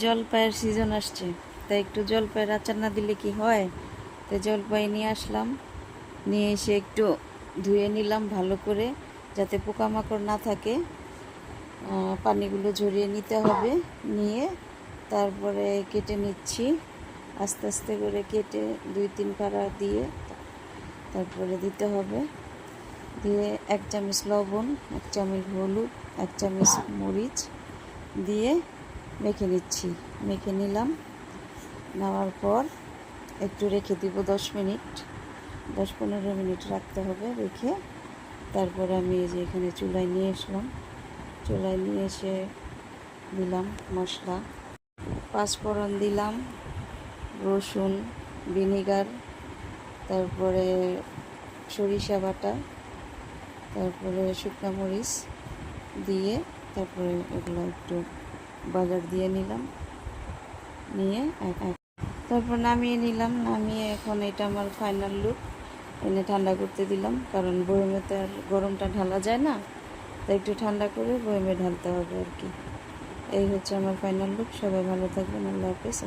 জলপাইয়ের সিজন আসছে, তাই একটু জলপাইয়ের আচার না দিলে কি হয়। তাই জলপাই নিয়ে আসলাম, নিয়ে এসে একটু ধুয়ে নিলাম ভালো করে, যাতে পোকামাকড় না থাকে। পানিগুলো ঝরিয়ে নিতে হবে, নিয়ে তারপরে কেটে নিচ্ছি। আস্তে আস্তে করে কেটে 2-3 ফাড়া দিয়ে তারপরে দিতে হবে। দিয়ে 1 চামচ লবণ, 1 চামচ হলুদ, 1 চামচ মরিচ দিয়ে মেখে নিচ্ছি। মেখে নিলাম, নেওয়ার পর একটু রেখে দিব 10 মিনিট, 10-15 মিনিট রাখতে হবে। রেখে তারপরে আমি এই যে এখানে চুলায় নিয়ে আসলাম। চুলায় নিয়ে এসে দিলাম মশলা, 5 ফোড়ন দিলাম, রসুন, ভিনেগার, তারপরে সরিষা বাটা, তারপরে শুকনো মরিচ দিয়ে তারপরে এগুলো একটু বাগার দিয়ে নিলাম। নিয়ে তারপর নামিয়ে নিলাম। নামিয়ে এখন এটা আমার ফাইনাল লুক। এনে ঠান্ডা করতে দিলাম, কারণ বয়মে তো আর গরমটা ঢালা যায় না, তাই একটু ঠান্ডা করে বয়মে ঢালতে হবে আর কি। এই হচ্ছে আমার ফাইনাল লুক। সবাই ভালো থাকবেন, আল্লাহ হাফেজ।